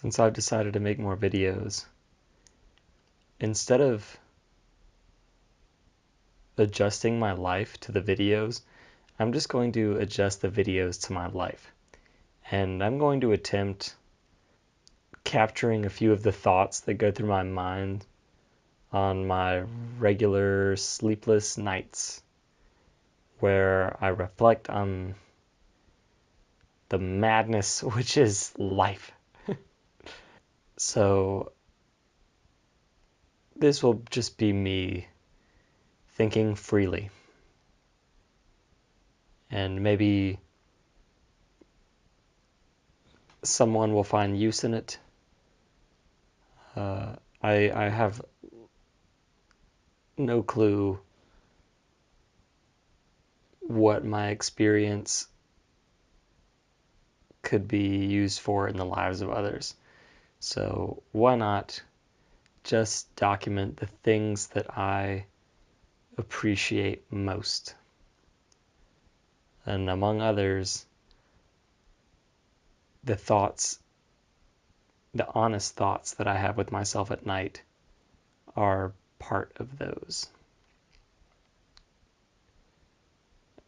since I've decided to make more videos, instead of adjusting my life to the videos, I'm just going to adjust the videos to my life. And I'm going to attempt capturing a few of the thoughts that go through my mind on my regular sleepless nights, where I reflect on the madness which is life. So this will just be me thinking freely, and maybe someone will find use in it. I have no clue what my experience could be used for in the lives of others. So why not just document the things that I appreciate most? And among others, the thoughts, the honest thoughts that I have with myself at night are part of those.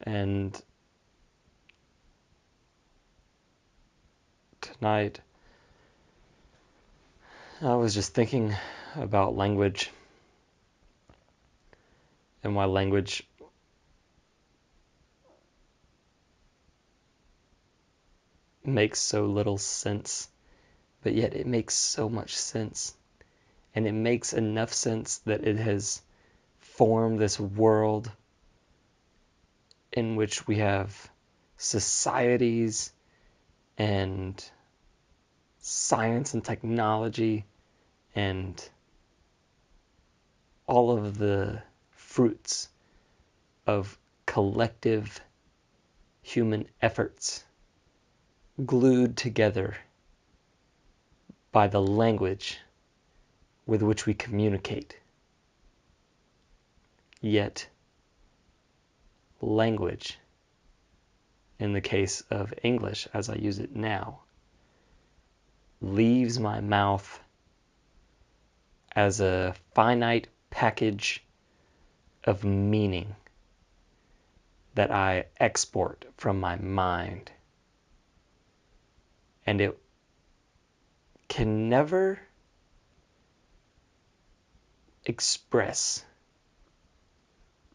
And tonight, I was just thinking about language and why language makes so little sense, but yet it makes so much sense. And it makes enough sense that it has formed this world in which we have societies and science and technology and all of the fruits of collective human efforts glued together by the language with which we communicate. Yet, language, in the case of English as I use it now, leaves my mouth as a finite package of meaning that I export from my mind. And it can never express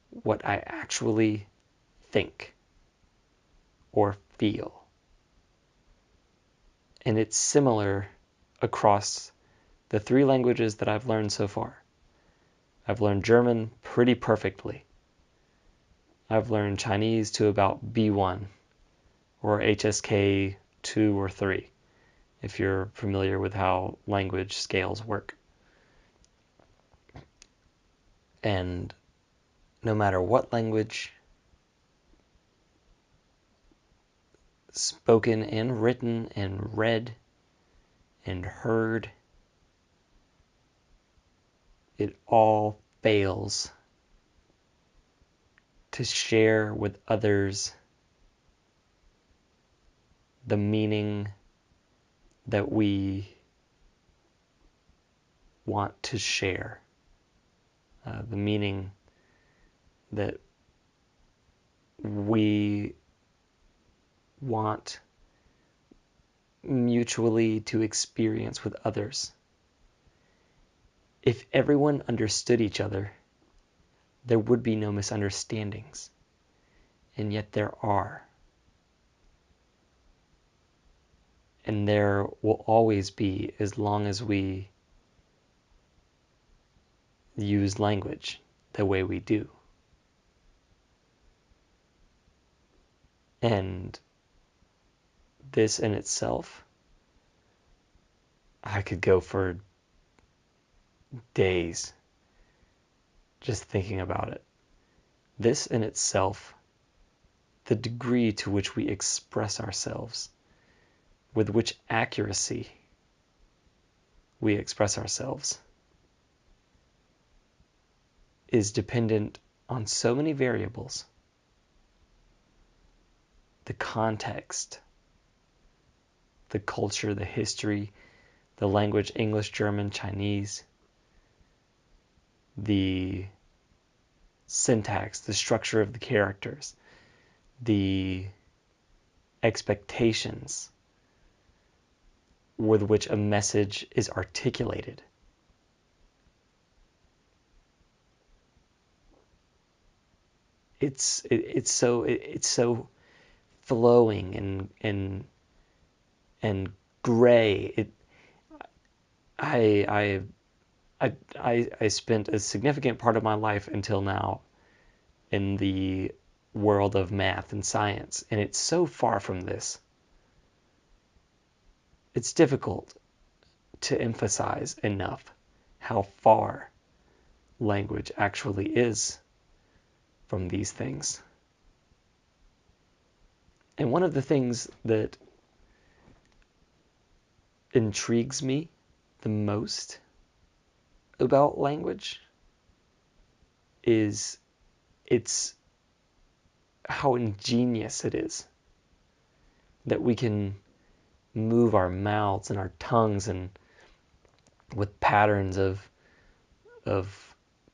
what I actually think or feel. And it's similar across the 3 languages that I've learned so far. I've learned German pretty perfectly. I've learned Chinese to about B1 or HSK 2 or 3, if you're familiar with how language scales work. And no matter what language, spoken and written and read and heard, it all fails to share with others the meaning that we want to share, the meaning that we want mutually to experience with others. If everyone understood each other, there would be no misunderstandings, and yet there are. And there will always be, as long as we use language the way we do. And this in itself, I could go for days just thinking about it. This in itself, the degree to which we express ourselves, with which accuracy we express ourselves, is dependent on so many variables. The context, the culture, the history, the language English, German, Chinese, the syntax, the structure of the characters, the expectations with which a message is articulated. It's so flowing and gray. I spent a significant part of my life until now in the world of math and science, and it's so far from this. It's difficult to emphasize enough how far language actually is from these things. And one of the things that intrigues me the most about language is it's how ingenious it is that we can move our mouths and our tongues and with patterns of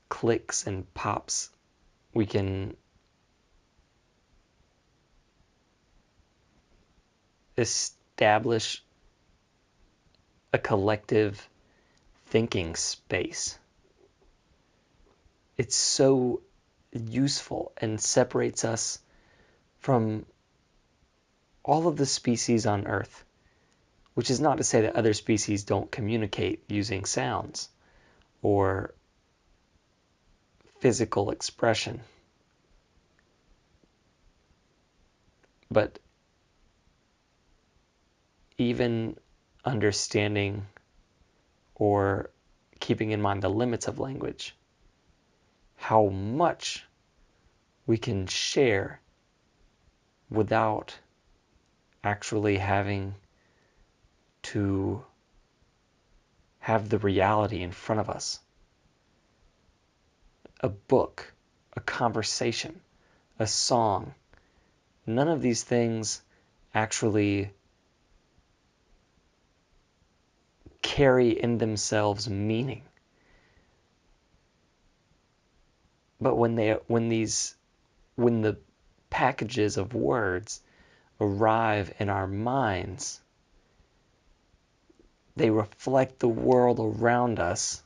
clicks and pops we can establish a collective thinking space. It's so useful and separates us from all of the species on Earth, which is not to say that other species don't communicate using sounds or physical expression. But even understanding or keeping in mind the limits of language, how much we can share without actually having to have the reality in front of us. A book, a conversation, a song, none of these things actually carry in themselves meaning. But when the packages of words arrive in our minds, they reflect the world around us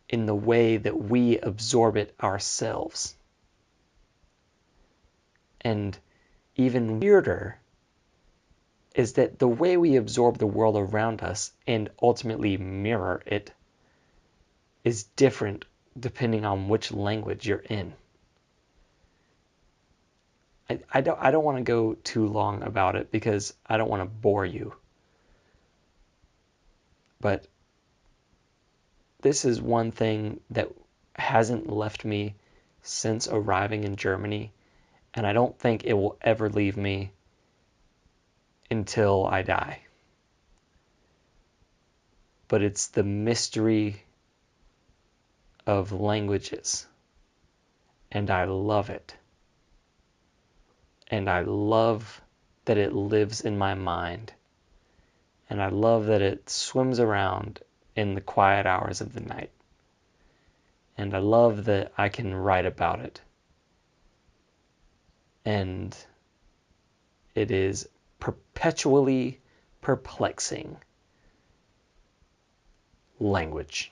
in the way that we absorb it ourselves. And even weirder is that the way we absorb the world around us and ultimately mirror it is different depending on which language you're in. I don't want to go too long about it because I don't want to bore you. But this is one thing that hasn't left me since arriving in Germany, and I don't think it will ever leave me until I die. But it's the mystery of languages, and I love it. And I love that it lives in my mind, and I love that it swims around in the quiet hours of the night. And I love that I can write about it. And it is perpetually perplexing language.